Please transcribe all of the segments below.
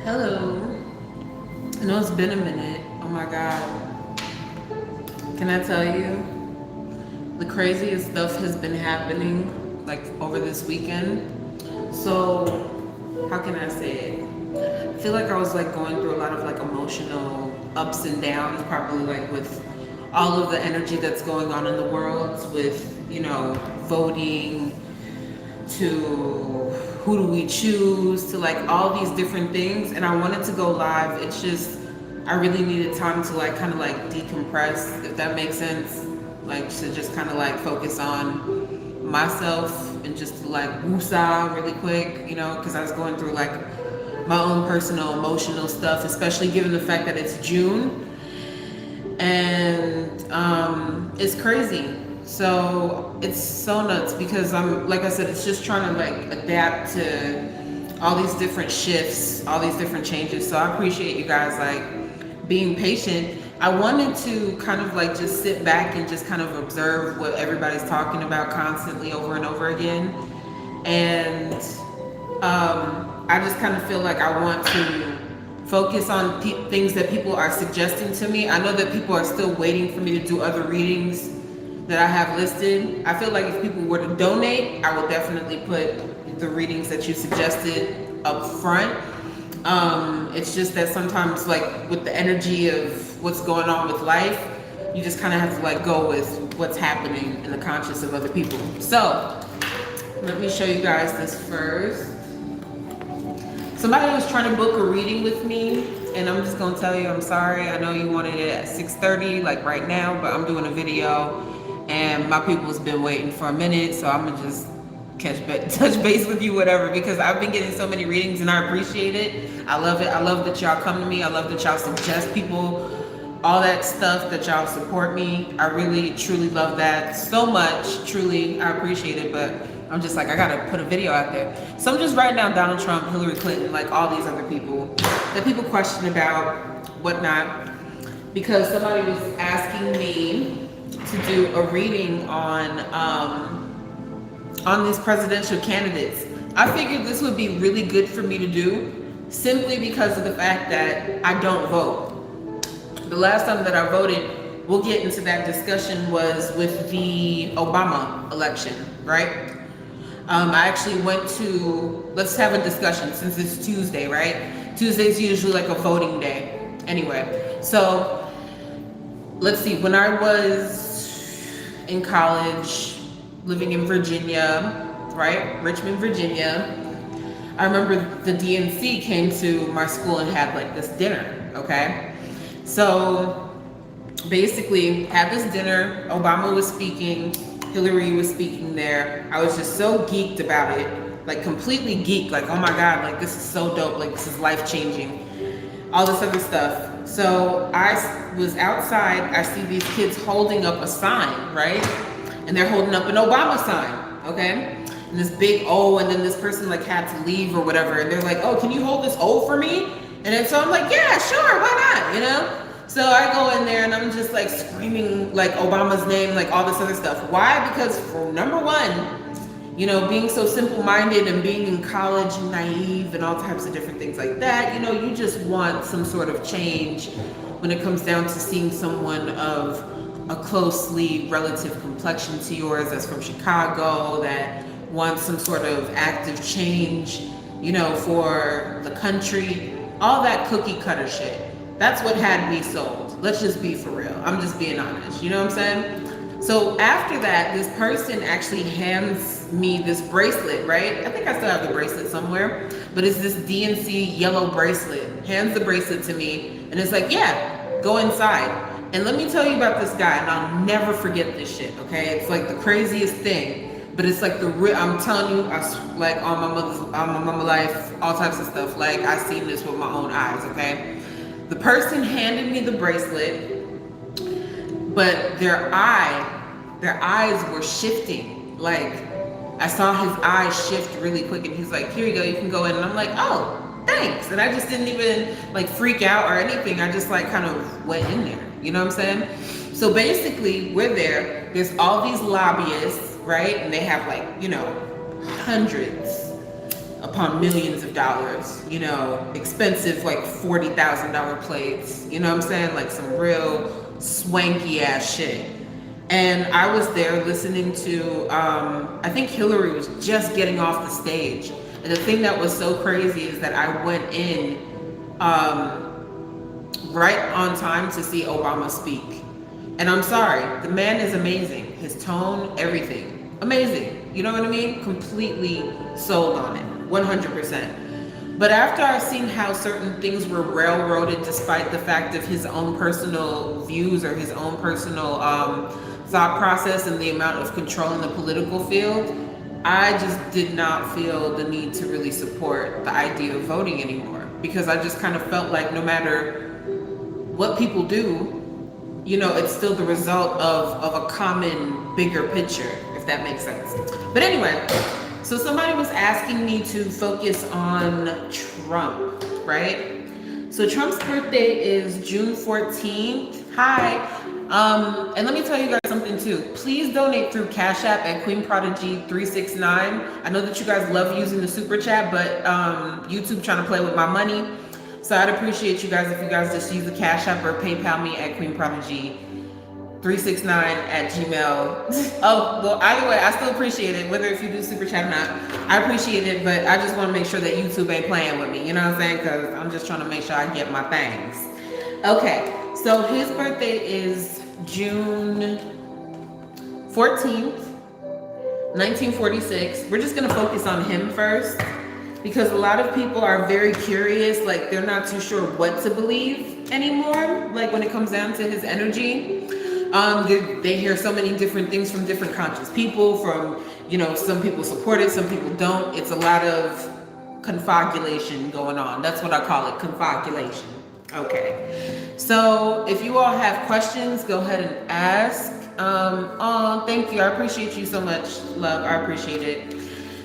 Hello. I know it's been a minute. Oh my God. Can I tell you? The craziest stuff has been happening like over this weekend. So, how can I say it? I feel like I was like going through a lot of like emotional ups and downs, probably like with all of the energy that's going on in the world with, voting to who do we choose to like all these different things, and I wanted to go live. It's just I really needed time to like kind of like decompress, if that makes sense, like to just kind of like focus on myself and just to like woosah really quick, because I was going through like my own personal emotional stuff, especially given the fact that it's June and it's crazy. So it's so nuts because I'm, like I said, it's just trying to like adapt to all these different shifts, all these different changes. So I appreciate you guys like being patient. I wanted to kind of like just sit back and just kind of observe what everybody's talking about constantly over and over again. And I just kind of feel like I want to focus on things that people are suggesting to me. I know that people are still waiting for me to do other readings that I have listed. I feel like if people were to donate, I would definitely put the readings that you suggested up front. It's just that sometimes like with the energy of what's going on with life, you just kind of have to like go with what's happening in the conscious of other people. So let me show you guys this first. Somebody was trying to book a reading with me, and I'm just gonna tell you, I'm sorry. I know you wanted it at 6:30, like right now, but I'm doing a video, and my people's been waiting for a minute, so I'm gonna just touch base with you, whatever, because I've been getting so many readings, and I appreciate it. I love it. I love that y'all come to me. I love that y'all suggest people, all that stuff, that y'all support me. I really, truly love that so much. Truly, I appreciate it, but I'm just like, I gotta put a video out there. So I'm just writing down Donald Trump, Hillary Clinton, like all these other people that people question about, whatnot, because somebody was asking me to do a reading on these presidential candidates. I figured this would be really good for me to do simply because of the fact that I don't vote. The last time that I voted, we'll get into that discussion, was with the Obama election, right? I actually went to, let's have a discussion since it's Tuesday, right? Tuesday's usually like a voting day. Anyway, so let's see, when I was in college, living in Virginia, right? Richmond, Virginia, I remember the DNC came to my school and had like this dinner, okay? So basically had this dinner, Obama was speaking, Hillary was speaking there. I was just so geeked about it, like completely geeked, like, oh my God, like this is so dope, like this is life-changing, all this other stuff. So I was outside, I see these kids holding up a sign, right? And they're holding up an Obama sign, okay? And this big O, and then this person like had to leave or whatever, and they're like, oh, can you hold this O for me? And then so I'm like, yeah, sure, why not, So I go in there and I'm just like screaming like Obama's name, like all this other stuff. Why? Because for number one, being so simple-minded and being in college and naive and all types of different things like that, you just want some sort of change when it comes down to seeing someone of a closely relative complexion to yours that's from Chicago, that wants some sort of active change, for the country, all that cookie cutter shit. That's what had me sold. Let's just be for real. I'm just being honest. You know what I'm saying? So after that, this person actually hands me this bracelet, right? I think I still have the bracelet somewhere, but it's this DNC yellow bracelet. Hands the bracelet to me, and it's like, yeah, go inside. And let me tell you about this guy, and I'll never forget this shit, okay? It's like the craziest thing, but it's like I'm telling you, like on my mama life, all types of stuff. Like I seen this with my own eyes, okay? The person handed me the bracelet, but their eyes were shifting. Like I saw his eyes shift really quick, and he's like, here you go, you can go in. And I'm like, oh, thanks. And I just didn't even like freak out or anything. I just like kind of went in there. You know what I'm saying? So basically we're there's all these lobbyists, right? And they have like, hundreds upon millions of dollars, you know, expensive like $40,000 plates, you know what I'm saying? Like some real swanky ass shit. And I was there listening to, I think Hillary was just getting off the stage. And the thing that was so crazy is that I went in right on time to see Obama speak. And I'm sorry, the man is amazing. His tone, everything, amazing. You know what I mean? Completely sold on it, 100%. But after I've seen how certain things were railroaded despite the fact of his own personal views or his own personal thought process and the amount of control in the political field, I just did not feel the need to really support the idea of voting anymore, because I just kind of felt like no matter what people do, you know, it's still the result of a common bigger picture, if that makes sense. But anyway, so somebody was asking me to focus on Trump, right? So Trump's birthday is June 14th. Hi. And let me tell you guys something too. Please donate through Cashapp at Queen Prodigy 369. I know that you guys love using the super chat, but YouTube trying to play with my money. So I'd appreciate you guys if you guys just use the Cashapp or PayPal me at Queen Prodigy 369 at Gmail. Oh, well, either way, I still appreciate it, whether if you do super chat or not. I appreciate it, but I just want to make sure that YouTube ain't playing with me. You know what I'm saying? Because I'm just trying to make sure I get my things. Okay, so his birthday is June 14th, 1946. We're just going to focus on him first, because a lot of people are very curious, like they're not too sure what to believe anymore, like when it comes down to his energy. They hear so many different things from different conscious people, from, you know, some people support it, some people don't. It's a lot of confabulation going on. That's what I call it, confabulation. Okay, so if you all have questions, go ahead and ask. Oh, thank you. I appreciate you so much, love. I appreciate it.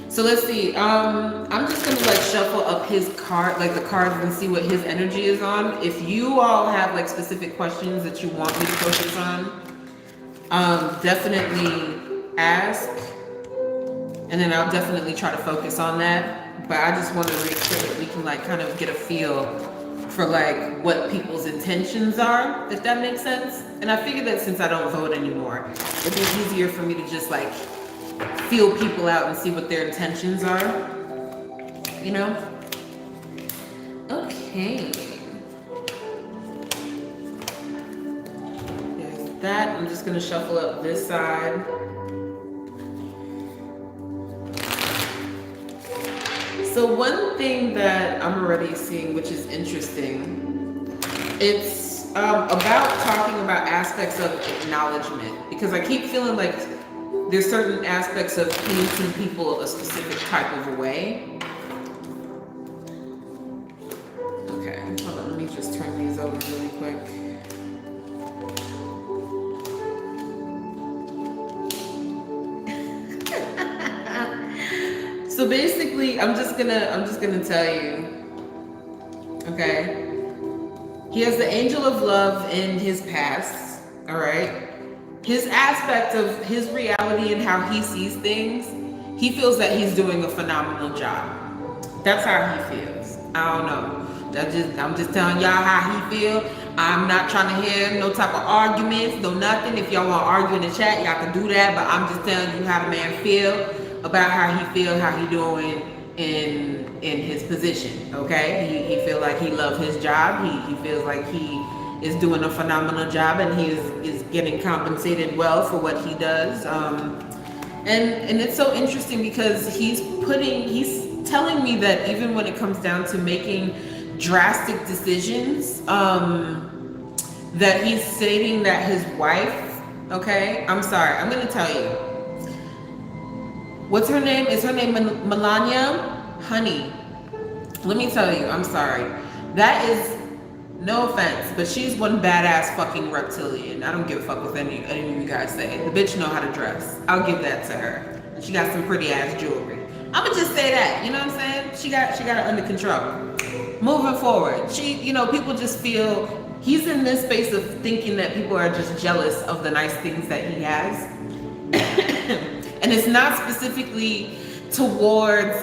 So let's see. I'm just gonna like shuffle up his card, like the cards, and see what his energy is on. If you all have like specific questions that you want me to focus on, definitely ask, and then I'll definitely try to focus on that. But I just want to make sure that we can like kind of get a feel for like what people's intentions are, if that makes sense. And I figured that since I don't vote anymore, it'd be easier for me to just like feel people out and see what their intentions are, you know? Okay. There's that. I'm just gonna shuffle up this side. So one thing that I'm already seeing, which is interesting, it's about talking about aspects of acknowledgement, because I keep feeling like there's certain aspects of painting people a specific type of a way. Okay, hold on, let me just turn these over really quick. So basically, I'm just gonna tell you, okay? He has the angel of love in his past, all right? His aspect of his reality and how he sees things, he feels that he's doing a phenomenal job. That's how he feels. I don't know. I'm just telling y'all how he feel. I'm not trying to hear no type of arguments, no nothing. If y'all want to argue in the chat, y'all can do that. But I'm just telling you how the man feel about how he feel, how he doing in his position. Okay, he feel like he love his job. He feels like he is doing a phenomenal job, and he is getting compensated well for what he does. And it's so interesting because he's telling me that even when it comes down to making drastic decisions, that he's stating that his wife, okay, I'm sorry, I'm gonna tell you. What's her name? Is her name Melania? Honey, let me tell you, I'm sorry. That is, no offense, but she's one badass fucking reptilian. I don't give a fuck what any of you guys say. The bitch know how to dress. I'll give that to her. She got some pretty ass jewelry. I'ma just say that, you know what I'm saying? She got it under control. Moving forward, people just feel he's in this space of thinking that people are just jealous of the nice things that he has. And it's not specifically towards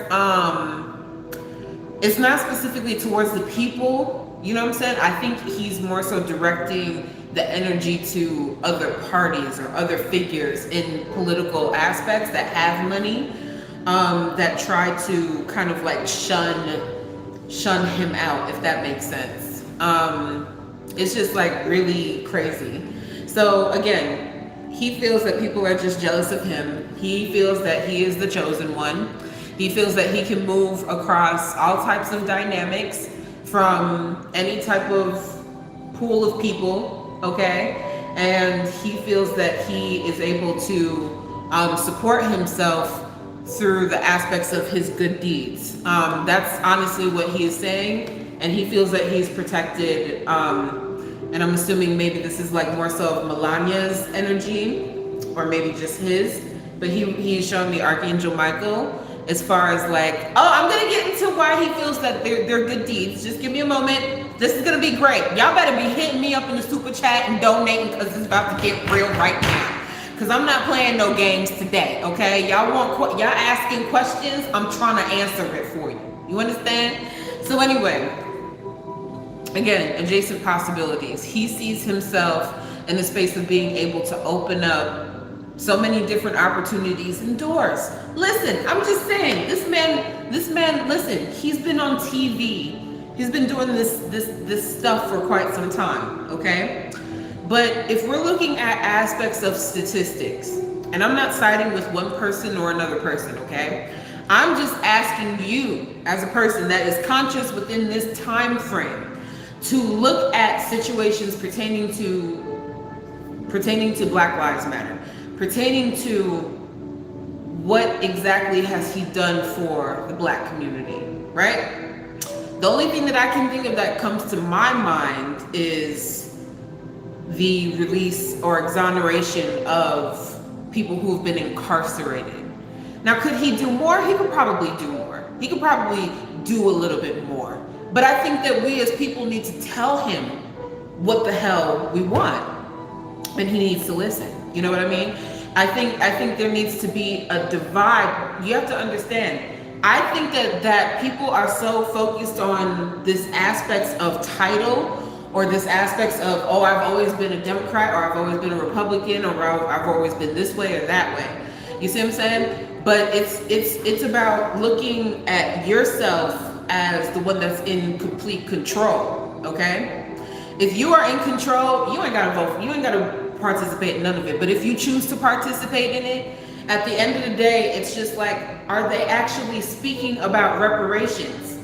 it's not specifically towards the people, you know what I'm saying? I think he's more so directing the energy to other parties or other figures in political aspects that have money, that try to kind of like shun him out, if that makes sense. It's just like really crazy. So again, he feels that people are just jealous of him. He feels that he is the chosen one. He feels that he can move across all types of dynamics from any type of pool of people, okay? And he feels that he is able to support himself through the aspects of his good deeds. That's honestly what he is saying, and he feels that he's protected, and I'm assuming maybe this is like more so of Melania's energy, or maybe just his, but he's showing me Archangel Michael as far as like, oh, I'm gonna get into why he feels that they're good deeds. Just give me a moment. This is gonna be great. Y'all better be hitting me up in the super chat and donating, because it's about to get real right now. Because I'm not playing no games today, okay? Y'all asking questions, I'm trying to answer it for you. You understand? So anyway, again, adjacent possibilities. He sees himself in the space of being able to open up so many different opportunities and doors. Listen, I'm just saying, this man, listen, he's been on TV. He's been doing this stuff for quite some time, okay? But if we're looking at aspects of statistics, and I'm not siding with one person or another person, okay? I'm just asking you as a person that is conscious within this time frame to look at situations pertaining to Black Lives Matter, pertaining to what exactly has he done for the Black community, right? The only thing that I can think of that comes to my mind is the release or exoneration of people who've been incarcerated. Now, could he do more? He could probably do more. He could probably do a little bit more. But I think that we as people need to tell him what the hell we want, and he needs to listen. You know what I mean? I think there needs to be a divide. You have to understand, I think that people are so focused on this aspects of title, or this aspects of, oh, I've always been a Democrat, or I've always been a Republican, or I've always been this way or that way. You see what I'm saying? But it's about looking at yourself as the one that's in complete control, okay? If you are in control, you ain't gotta vote, you ain't gotta participate in none of it. But if you choose to participate in it, at the end of the day, it's just like, are they actually speaking about reparations?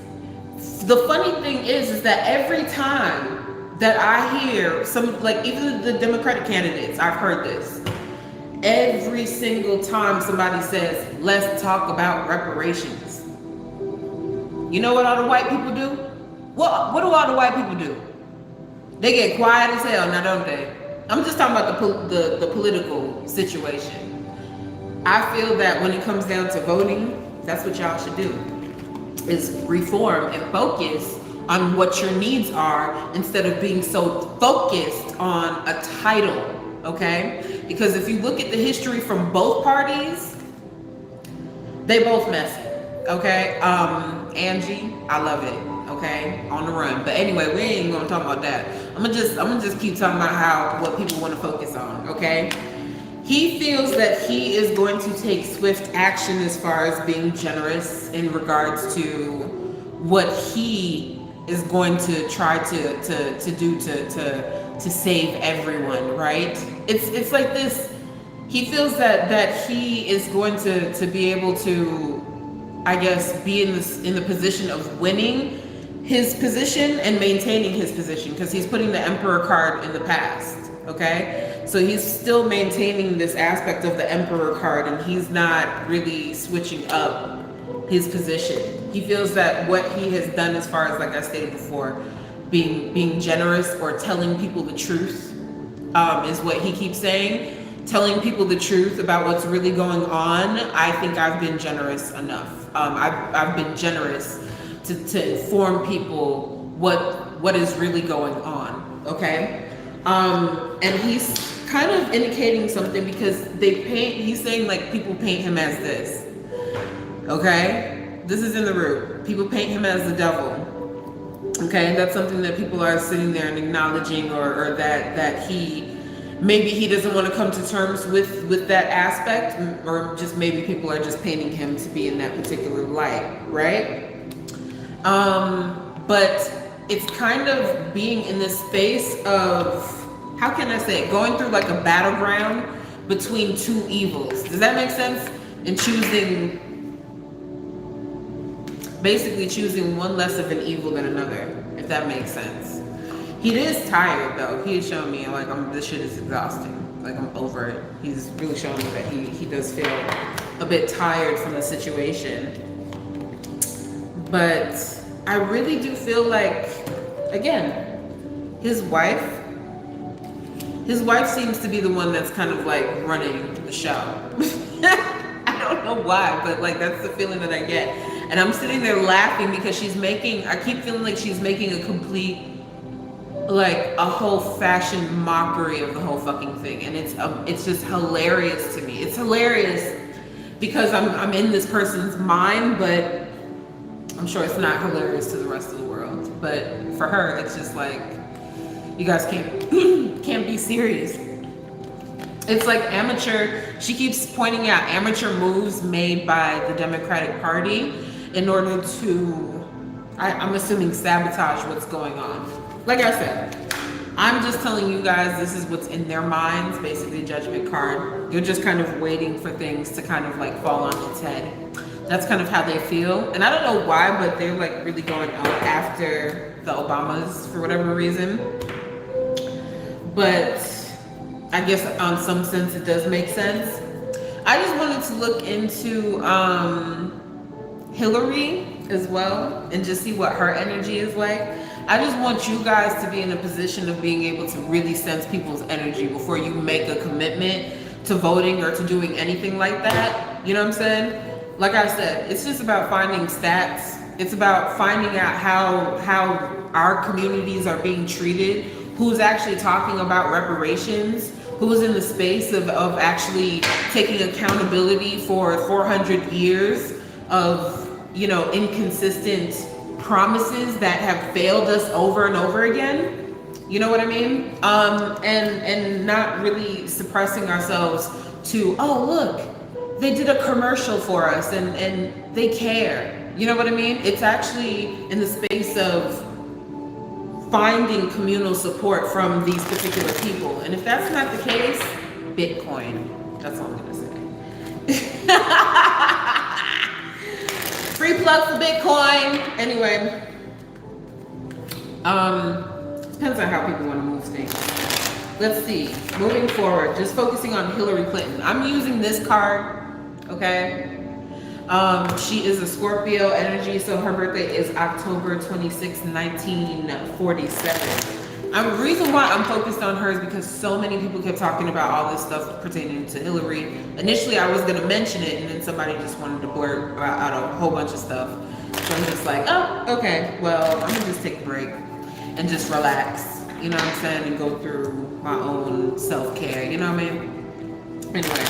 The funny thing is that every time that I hear some, like even the Democratic candidates, I've heard this. Every single time somebody says, let's talk about reparations. You know what all the white people do? What do all the white people do? They get quiet as hell, now don't they? I'm just talking about the political situation. I feel that when it comes down to voting, that's what y'all should do, is reform and focus on what your needs are instead of being so focused on a title, okay? Because if you look at the history from both parties, they both messy, okay? Angie, I love it, okay? On the run. But anyway, we ain't gonna talk about that. I'm gonna just keep talking about what people want to focus on, okay? He feels that he is going to take swift action as far as being generous in regards to what he is going to try to do to save everyone, right? It's like this. He feels that he is going to be able to, I guess, be in the position of winning his position and maintaining his position, because he's putting the Emperor card in the past, okay? So he's still maintaining this aspect of the Emperor card, and he's not really switching up his position. He feels that what he has done, as far as, like I stated before, being generous or telling people the truth, is what he keeps saying. Telling people the truth about what's really going on. I think I've been generous enough. I've been generous to inform people what is really going on, okay? And he's kind of indicating something, because he's saying like people paint him as this, okay? This is in the root. People paint him as the devil. Okay, and that's something that people are sitting there and acknowledging, or that maybe he doesn't want to come to terms with that aspect, or just maybe people are just painting him to be in that particular light, right? But it's kind of being in this space of, how can I say it, going through like a battleground between two evils. Does that make sense? And basically choosing one less of an evil than another, if that makes sense. He is tired though. He is showing me like, this shit is exhausting. Like, I'm over it. He's really showing me that he does feel a bit tired from the situation. But I really do feel like, again, his wife seems to be the one that's kind of like running the show. I don't know why, but like, that's the feeling that I get. And I'm sitting there laughing because I keep feeling like she's making a complete, like a whole fashion mockery of the whole fucking thing. And it's just hilarious to me. It's hilarious because I'm in this person's mind, but I'm sure it's not hilarious to the rest of the world. But for her, it's just like, you guys can't be serious. It's like she keeps pointing out amateur moves made by the Democratic Party in order to, I'm assuming, sabotage what's going on. Like I said, I'm just telling you guys, this is what's in their minds, basically judgment card. You're just kind of waiting for things to kind of like fall on its head. That's kind of how they feel. And I don't know why, but they're like really going out after the Obamas for whatever reason. But I guess on some sense it does make sense. I just wanted to look into Hillary as well and just see what her energy is like. I just want you guys to be in a position of being able to really sense people's energy before you make a commitment to voting or to doing anything like that. You know what I'm saying? Like I said, it's just about finding stats. It's about finding out how our communities are being treated, who's actually talking about reparations, who's in the space of actually taking accountability for 400 years of, you know, inconsistent promises that have failed us over and over again. You know what I mean? And not really suppressing ourselves to, oh, look, they did a commercial for us and they care. You know what I mean? It's actually in the space of finding communal support from these particular people. And if that's not the case, Bitcoin. That's all I'm gonna say. Free plug for Bitcoin. Anyway, depends on how people want to move things. Let's see. Moving forward, just focusing on Hillary Clinton. I'm using this card, okay? She is a Scorpio energy, so her birthday is October 26, 1947. The reason why I'm focused on her is because so many people kept talking about all this stuff pertaining to Hillary. Initially, I was going to mention it, and then somebody just wanted to blurt out a whole bunch of stuff. So I'm just like, oh, okay, well, I'm going to just take a break and just relax, you know what I'm saying, and go through my own self-care, you know what I mean? Anyway,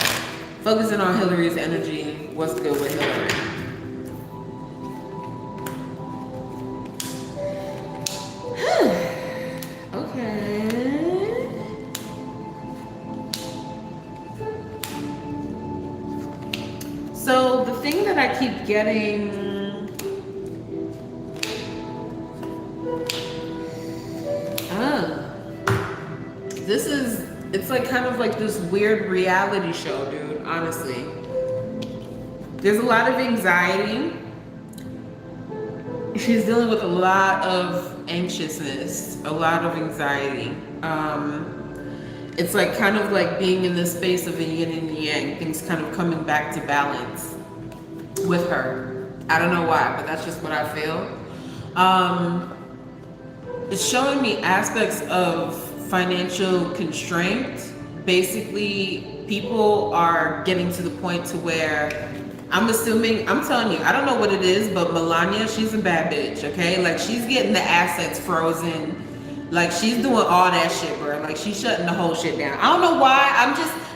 focusing on Hillary's energy, what's good with Hillary? Okay. So the thing that I keep getting, it's like kind of like this weird reality show, dude, honestly. There's a lot of anxiety. She's dealing with a lot of anxiousness, a lot of anxiety. It's like kind of like being in this space of a yin and yang, things kind of coming back to balance with her. I don't know why, but that's just what I feel. It's showing me aspects of financial constraint. Basically, people are getting to the point to where, I'm telling you, I don't know what it is, but Melania, she's a bad bitch, okay? Like, she's getting the assets frozen. Like, she's doing all that shit, bro. Like, she's shutting the whole shit down. I don't know why.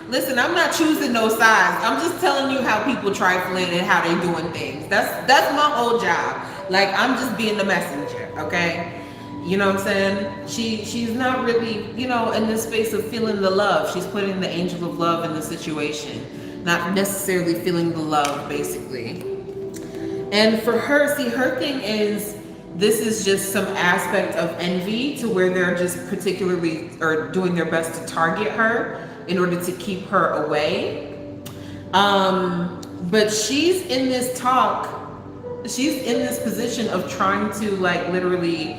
Listen, I'm not choosing no sides. I'm just telling you how people trifling and how they doing things. That's my whole job. Like, I'm just being the messenger, okay? You know what I'm saying? She's not really, you know, in this space of feeling the love. She's putting the angel of love in the situation, not necessarily feeling the love, basically. And for her, see, her thing is, this is just some aspect of envy to where they're just particularly or doing their best to target her in order to keep her away. But she's in this position of trying to like literally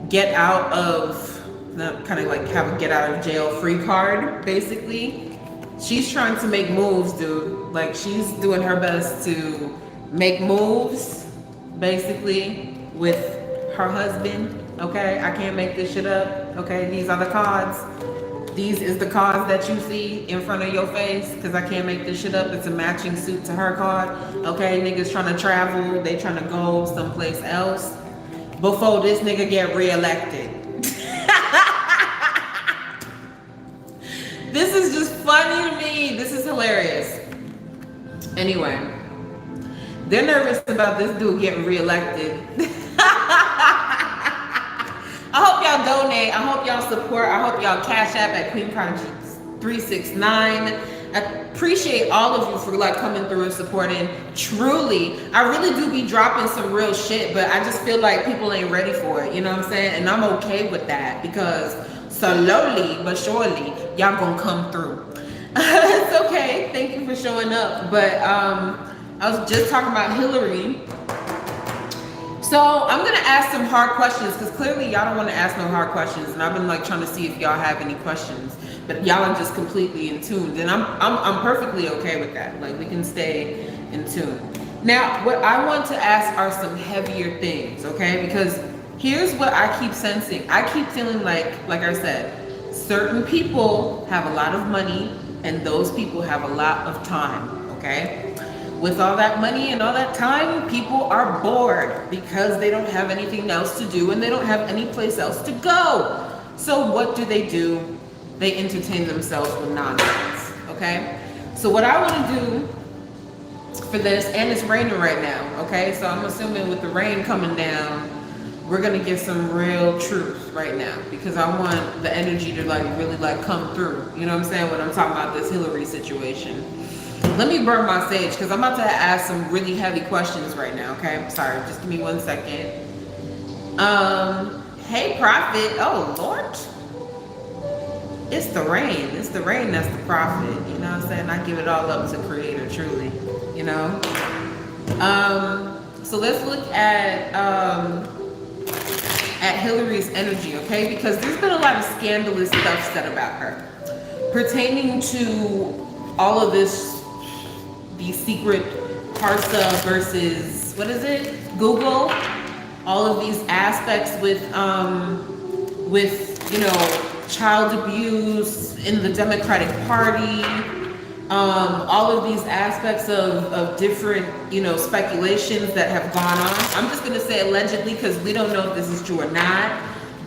get out of, kind of like have a get out of jail free card, basically. She's trying to make moves, dude. Like, she's doing her best to make moves, basically, with her husband. Okay, I can't make this shit up. Okay, these are the cards. These is the cards that you see in front of your face, because I can't make this shit up. It's a matching suit to her card. Okay, niggas trying to travel. They trying to go someplace else before this nigga get reelected. This is just funny to me. This is hilarious. Anyway, they're nervous about this dude getting reelected. I hope y'all donate. I hope y'all support. I hope y'all Cash App at Queen Prodigy 369. I appreciate all of you for like coming through and supporting. Truly, I really do be dropping some real shit, but I just feel like people ain't ready for it. You know what I'm saying? And I'm okay with that, because slowly but surely y'all gonna come through. It's okay. Thank you for showing up. But I was just talking about Hillary. So I'm gonna ask some hard questions, because clearly y'all don't want to ask no hard questions, and I've been like trying to see if y'all have any questions, but y'all are just completely in tune, and I'm perfectly okay with that. Like, we can stay in tune. Now, what I want to ask are some heavier things, okay? Because here's what I keep sensing. I keep feeling like I said, certain people have a lot of money, and those people have a lot of time, okay? With all that money and all that time, people are bored because they don't have anything else to do and they don't have any place else to go. So what do? They entertain themselves with nonsense, okay? So what I want to do for this, and it's raining right now, okay? So I'm assuming with the rain coming down, we're gonna get some real truth right now, because I want the energy to like really like come through. You know what I'm saying? When I'm talking about this Hillary situation. Let me burn my sage, because I'm about to ask some really heavy questions right now, okay? Sorry, just give me 1 second. Hey, Prophet. Oh, Lord. It's the rain. It's the rain that's the prophet. You know what I'm saying? I give it all up to Creator, truly. You know? So let's look at Hillary's energy, okay? Because there's been a lot of scandalous stuff said about her pertaining to all of this, these secret Parsa versus, what is it? Google. All of these aspects with you know, child abuse in the Democratic Party. All of these aspects of different, you know, speculations that have gone on. I'm just gonna say allegedly, because we don't know if this is true or not.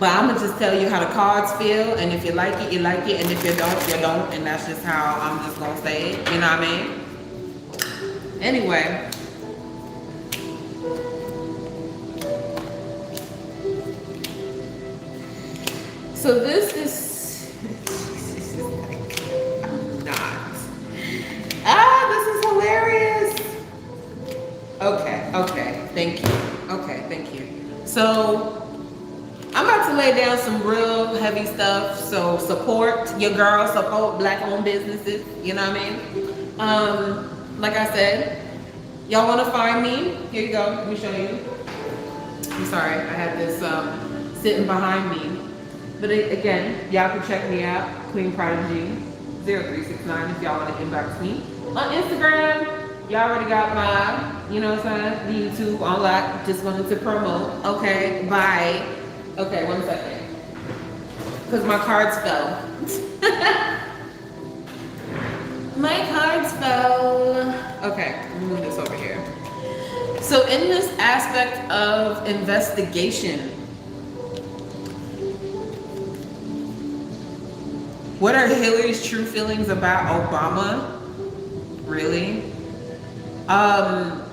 But I'm gonna just tell you how the cards feel, and if you like it, you like it, and if you don't, you don't, and that's just how I'm just gonna say it. You know what I mean? Anyway, so this is I'm not. This is hilarious. Okay, thank you. Okay, thank you. So I'm about to lay down some real heavy stuff. So support your girl, support Black-owned businesses. You know what I mean? Like I said, y'all want to find me? Here you go. Let me show you. I'm sorry, I had this sitting behind me. But again, y'all can check me out, Queen Prodigy 0369, if y'all want to inbox me. On Instagram, y'all already got my, you know what I'm saying, the YouTube on lock. Just wanted to promote. Okay, bye. Okay, 1 second. Because my cards fell. My cards fell. Okay, let me move this over here. So in this aspect of investigation, What are Hillary's true feelings about Obama? Really? A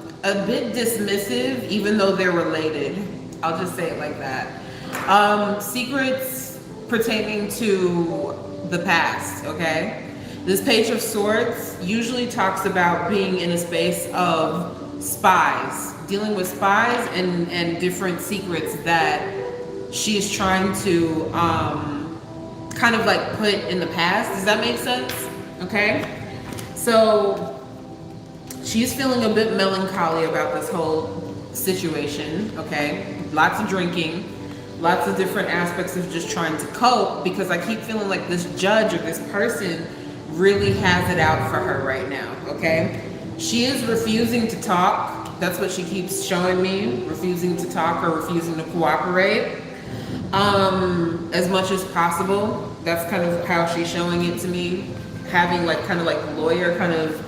bit dismissive, even though they're related. I'll just say it like that. Secrets pertaining to the past, okay? This Page of Swords usually talks about being in a space of spies, dealing with spies and different secrets that she's trying to kind of like put in the past. Does that make sense? Okay? So she's feeling a bit melancholy about this whole situation, okay? Lots of drinking, lots of different aspects of just trying to cope, because I keep feeling like this judge or this person really has it out for her right now, okay? She is refusing to talk. That's what she keeps showing me, refusing to talk or refusing to cooperate as much as possible. That's kind of how she's showing it to me, having like kind of like lawyer kind of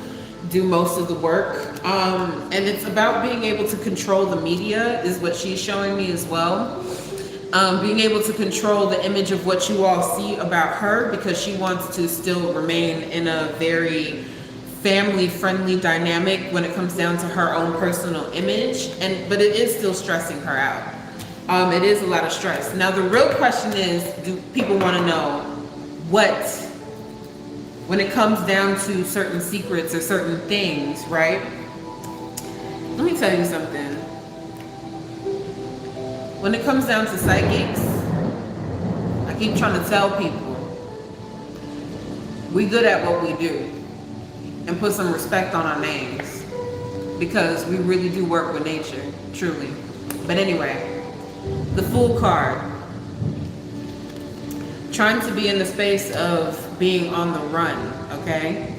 do most of the work. And it's about being able to control the media is what she's showing me as well. Being able to control the image of what you all see about her, because she wants to still remain in a very family-friendly dynamic when it comes down to her own personal image, but it is still stressing her out. It is a lot of stress. Now the real question is, do people want to know what, when it comes down to certain secrets or certain things, right? Let me tell you something. When it comes down to psychics, I keep trying to tell people, we good at what we do, and put some respect on our names, because we really do work with nature, truly. But anyway, the Fool card. Trying to be in the space of being on the run, okay?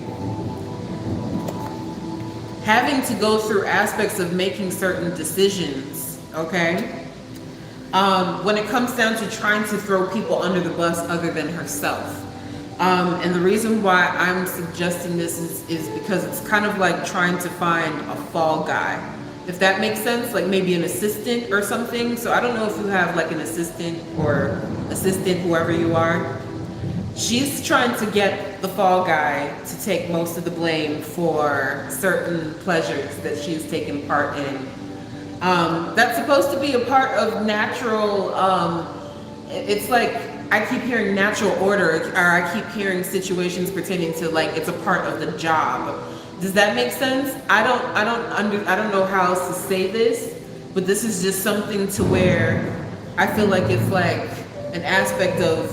Having to go through aspects of making certain decisions, okay? When it comes down to trying to throw people under the bus other than herself. And the reason why I'm suggesting this is because it's kind of like trying to find a fall guy. If that makes sense, like maybe an assistant or something. So I don't know if you have like an assistant or assistant, whoever you are. She's trying to get the fall guy to take most of the blame for certain pleasures that she's taken part in. That's supposed to be a part of natural, it's like, I keep hearing natural order, or I keep hearing situations pertaining to like, it's a part of the job. Does that make sense? I don't know how else to say this, but this is just something to where I feel like it's like an aspect of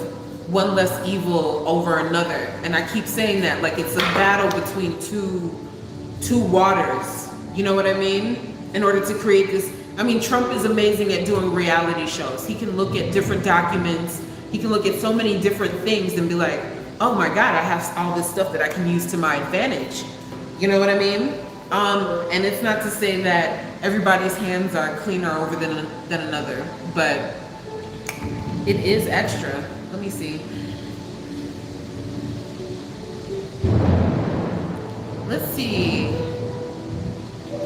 one less evil over another. And I keep saying that, like it's a battle between two waters. You know what I mean? In order to create this, I mean, Trump is amazing at doing reality shows. He can look at different documents. He can look at so many different things and be like, oh my God, I have all this stuff that I can use to my advantage. You know what I mean? And it's not to say that everybody's hands are cleaner over than another, but it is extra. Let me see. Let's see.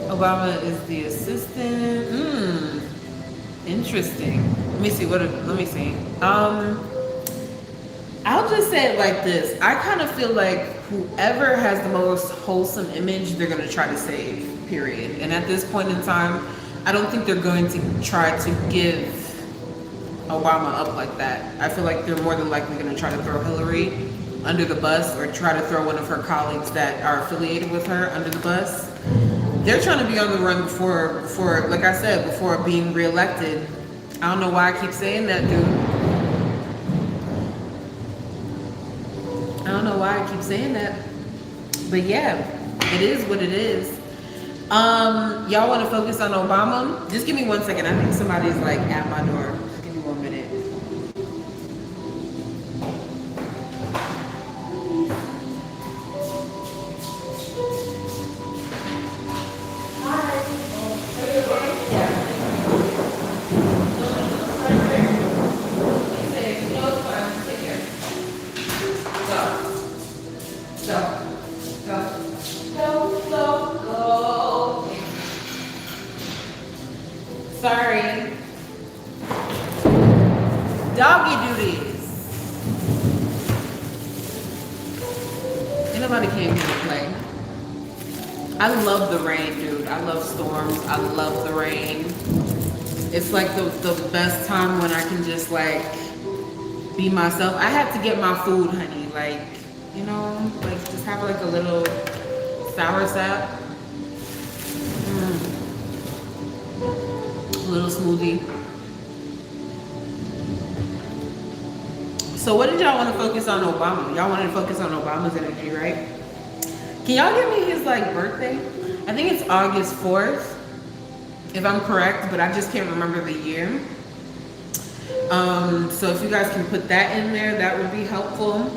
Obama is the assistant. Interesting. Let me see. Let me see. I'll just say it like this. I kind of feel like whoever has the most wholesome image, they're going to try to save, period. And at this point in time, I don't think they're going to try to give Obama up like that. I feel like they're more than likely going to try to throw Hillary under the bus, or try to throw one of her colleagues that are affiliated with her under the bus. They're trying to be on the run before, like I said, before being reelected. I don't know why I keep saying that, dude. I don't know why I keep saying that. But yeah, it is what it is. Y'all want to focus on Obama? Just give me 1 second. I think somebody's like at my door. Just give me 1 minute. Sorry. Doggy duties. somebody came here to play. I love the rain, dude. I love storms. I love the rain. It's like the best time when I can just like be myself. I have to get my food, honey. Like, you know, like just have like a little sour sap. A little smoothie. So what did y'all want to focus on Obama? Y'all wanted to focus on Obama's energy, right? Can y'all give me his like birthday? I think it's August 4th, if I'm correct, but I just can't remember the year. So if you guys can put that in there, that would be helpful.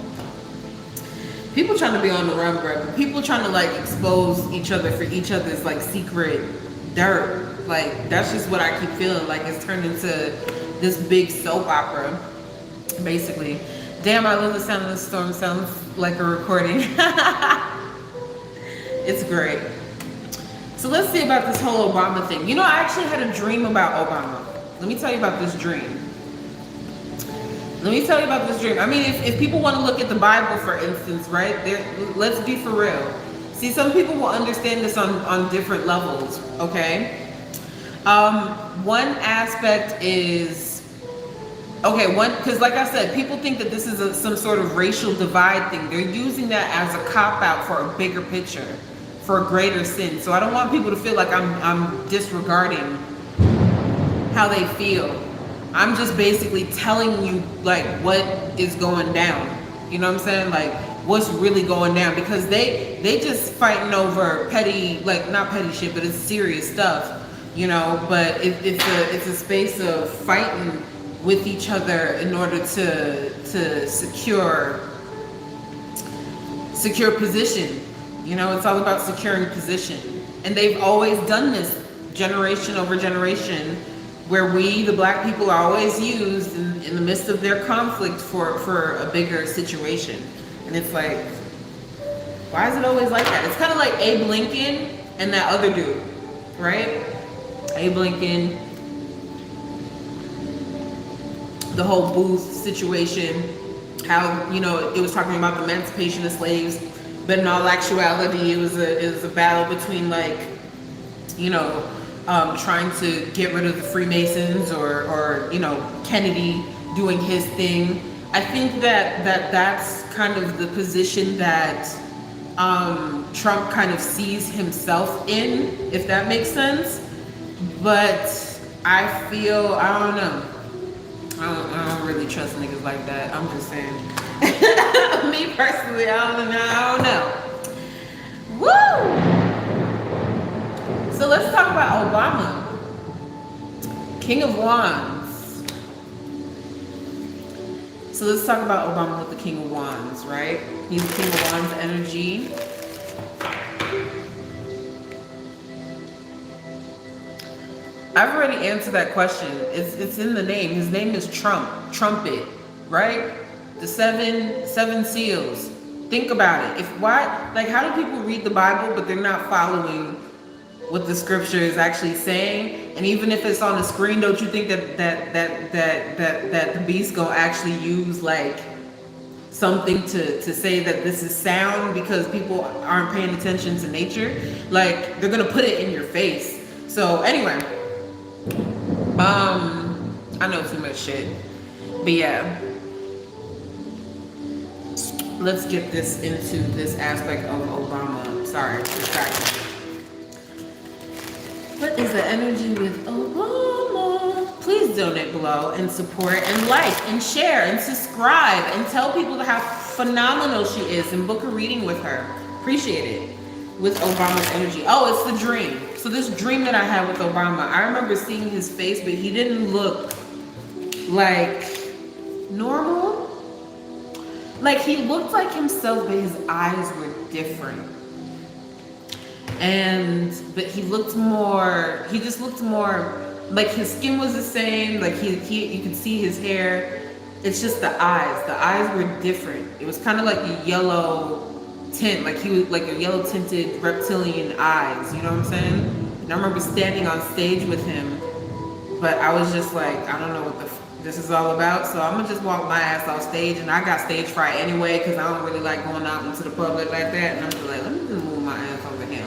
People trying to be on the run, bro. People trying to like expose each other for each other's like secret dirt. Like that's just what I keep feeling like it's turned into this big soap opera, basically. Damn, I love the sound of the storm. Sounds like a recording. It's great. So let's see about this whole Obama thing. You know, I actually had a dream about Obama. Let me tell you about this dream. I mean, if people want to look at the Bible, for instance, right? Let's be for real. See, some people will understand this on different levels, okay? One aspect is, because like I said, people think that this is some sort of racial divide thing. They're using that as a cop-out for a bigger picture, for a greater sin. So I don't want people to feel like I'm disregarding how they feel. I'm just basically telling you like what is going down. You know what I'm saying? Like what's really going down, because they just fighting over petty, like not petty shit, but it's serious stuff, you know. But it's a space of fighting with each other in order to secure position. You know, it's all about securing position, and they've always done this generation over generation, where we, the black people, are always used in the midst of their conflict for a bigger situation. And it's like, why is it always like that? It's kind of like Abe Lincoln and that other dude, right? Abe Lincoln, the whole Booth situation, how, you know, it was talking about the emancipation of slaves, but in all actuality, it was a battle between, like, you know, trying to get rid of the Freemasons, or you know, Kennedy doing his thing. I think that's kind of the position that Trump kind of sees himself in, if that makes sense. But I feel, I don't know. I don't really trust niggas like that. I'm just saying. Me personally, I don't know. Woo! So let's talk about Obama. King of Wands. So let's talk about Obama with the King of Wands, right? He's the King of Wands energy. I've already answered that question. It's in the name. His name is Trump. Trumpet, right? The seven seals. Think about it. How do people read the Bible but they're not following what the scripture is actually saying? And even if it's on the screen, don't you think that the beast gonna actually use like something to say that this is sound, because people aren't paying attention to nature? Like, they're gonna put it in your face. So anyway, I know too much shit, but yeah, let's get this into this aspect of Obama. Sorry, distracted. What is the energy with Obama? Please donate below and support and like and share and subscribe and tell people how phenomenal she is and book a reading with her. Appreciate it. With Obama's energy. Oh, it's the dream. So this dream that I had with Obama, I remember seeing his face, but he didn't look like normal. Like, he looked like himself, but his eyes were different. But he just looked more, like his skin was the same, like you could see his hair. It's just the eyes were different. It was kind of like a yellow tint, like he was like a yellow tinted reptilian eyes, you know what I'm saying? And I remember standing on stage with him But I was just like, I don't know what this is all about, so I'm gonna just walk my ass off stage. And I got stage fright anyway, because I don't really like going out into the public like that. And I'm just like, let me just move my ass over here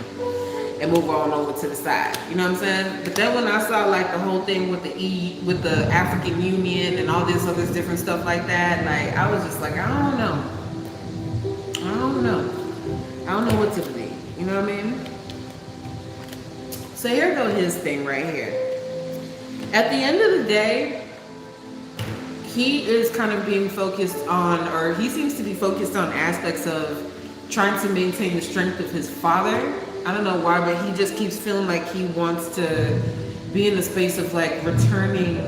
and move on over to the side. You know what I'm saying? But then when I saw like the whole thing with with the African Union and all this other different stuff like that, like I was just like, I don't know. I don't know what to believe. You know what I mean? So here goes his thing right here. At the end of the day, he is kind of being focused on, or he seems to be focused on aspects of trying to maintain the strength of his father. I don't know why, but he just keeps feeling like he wants to be in the space of like returning.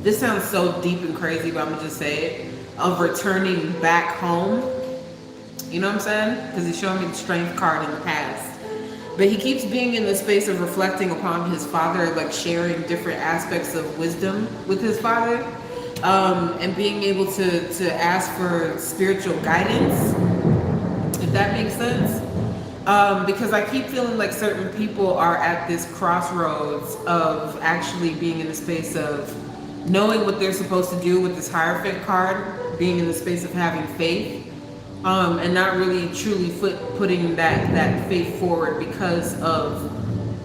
This sounds so deep and crazy, but I'm gonna just say it, of returning back home. You know what I'm saying? Because he's showing me the strength card in the past. But he keeps being in the space of reflecting upon his father, like sharing different aspects of wisdom with his father, and being able to ask for spiritual guidance, if that makes sense. Because I keep feeling like certain people are at this crossroads of actually being in the space of knowing what they're supposed to do with this Hierophant card, being in the space of having faith, and not really truly putting that faith forward because of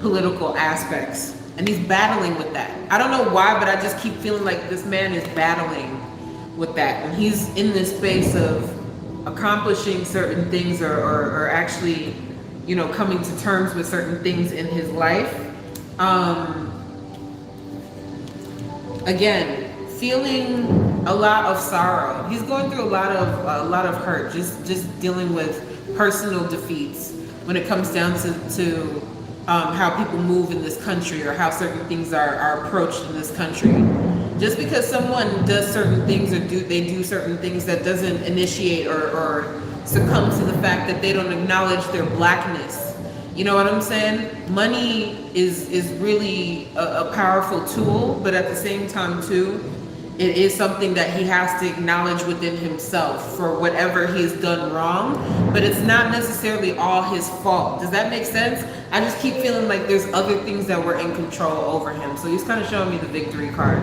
political aspects. And he's battling with that. I don't know why, but I just keep feeling like this man is battling with that. And he's in this space of accomplishing certain things or actually, you know, coming to terms with certain things in his life. Again, feeling a lot of sorrow. He's going through a lot of hurt, just dealing with personal defeats when it comes down to how people move in this country or how certain things are approached in this country. Just because someone does certain things or they do certain things, that doesn't initiate or succumb to the fact that they don't acknowledge their blackness. You know what I'm saying? Money is really a powerful tool, but at the same time too, it is something that he has to acknowledge within himself for whatever he's done wrong, but it's not necessarily all his fault. Does that make sense? I just keep feeling like there's other things that were in control over him. So he's kind of showing me the victory card.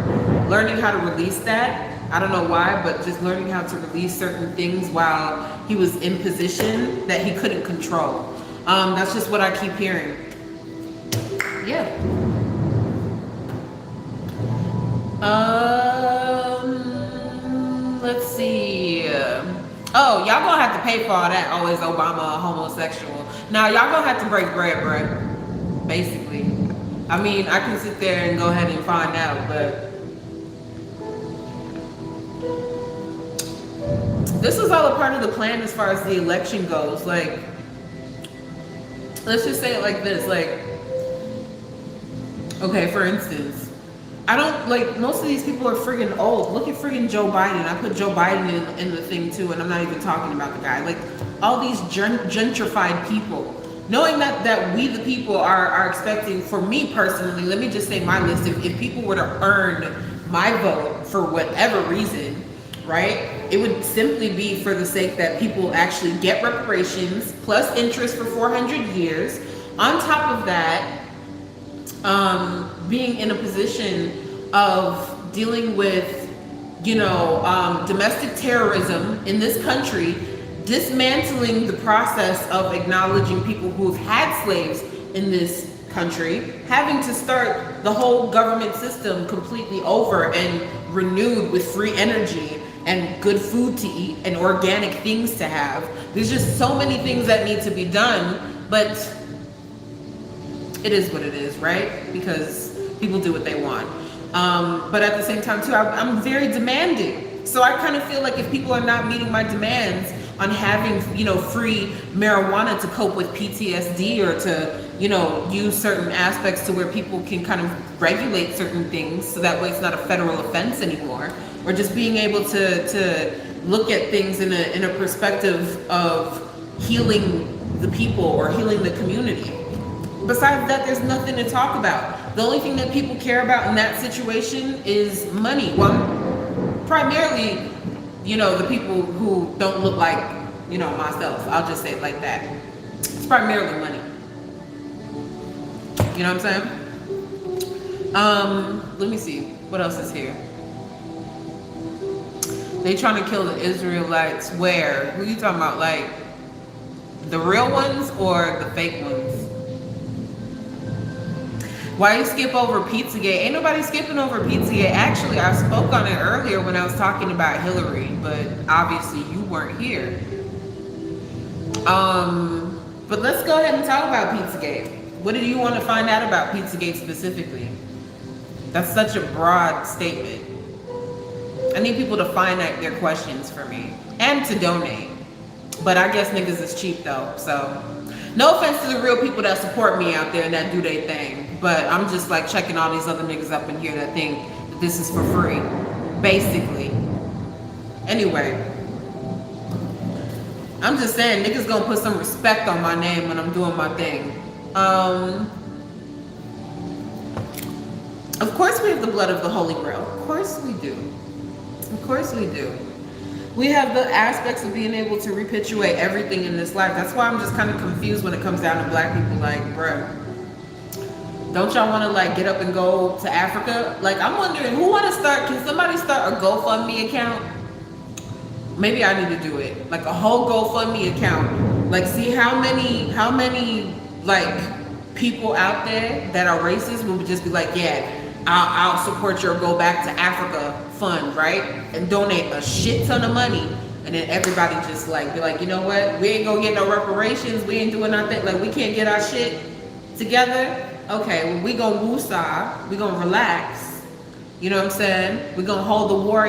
Learning how to release that. I don't know why, but just learning how to release certain things while he was in position that he couldn't control. That's just what I keep hearing. Yeah. Let's see. Oh, y'all gonna have to pay for all that. Always Obama a homosexual. Now y'all gonna have to break bread, bruh. Basically. I mean, I can sit there and go ahead and find out, but this is all a part of the plan as far as the election goes. Like, let's just say it like this. Like, okay, for instance, I don't, like, most of these people are friggin' old. Look at friggin' Joe Biden. I put Joe Biden in the thing too, and I'm not even talking about the guy. Like, all these gentrified people. Knowing that we the people are expecting, for me personally, let me just say my list, if people were to earn my vote for whatever reason, right, it would simply be for the sake that people actually get reparations plus interest for 400 years. On top of that, being in a position of dealing with, you know, domestic terrorism in this country, dismantling the process of acknowledging people who've had slaves in this country, having to start the whole government system completely over and renewed with free energy and good food to eat and organic things to have. There's just so many things that need to be done, but it is what it is, right? Because people do what they want. But at the same time too, I'm very demanding. So I kind of feel like if people are not meeting my demands on having, you know, free marijuana to cope with PTSD or to, you know, use certain aspects to where people can kind of regulate certain things so that way it's not a federal offense anymore, or just being able to look at things in a perspective of healing the people or healing the community. Besides that, there's nothing to talk about. The only thing that people care about in that situation is money. Well, primarily, you know, the people who don't look like, you know, myself. I'll just say it like that. It's primarily money. You know what I'm saying? Let me see. What else is here? They trying to kill the Israelites. Where? Who you talking about? Like the real ones or the fake ones? Why you skip over Pizzagate? Ain't nobody skipping over Pizzagate. Actually, I spoke on it earlier when I was talking about Hillary, but obviously you weren't here. But let's go ahead and talk about Pizzagate. What do you want to find out about Pizzagate specifically? That's such a broad statement. I need people to find out their questions for me and to donate. But I guess niggas is cheap though, so no offense to the real people that support me out there and that do their thing. But I'm just like checking all these other niggas up in here that think that this is for free, basically. Anyway, I'm just saying niggas gonna put some respect on my name when I'm doing my thing. Of course we have the blood of the Holy Grail. Of course we do. Of course we do. We have the aspects of being able to reperpetuate everything in this life. That's why I'm just kind of confused when it comes down to black people. Like, bruh, don't y'all want to like get up and go to Africa? Like, I'm wondering who want to start. Can somebody start a GoFundMe account? Maybe I need to do it. Like a whole GoFundMe account. Like, see how many like people out there that are racist will just be like, yeah, I'll support your Go Back to Africa fund, right? And donate a shit ton of money. And then everybody just like, be like, you know what? We ain't gonna get no reparations. We ain't doing nothing. Like, we can't get our shit together. Okay, well, we gonna woosah. We gonna relax. You know what I'm saying? We gonna hold the war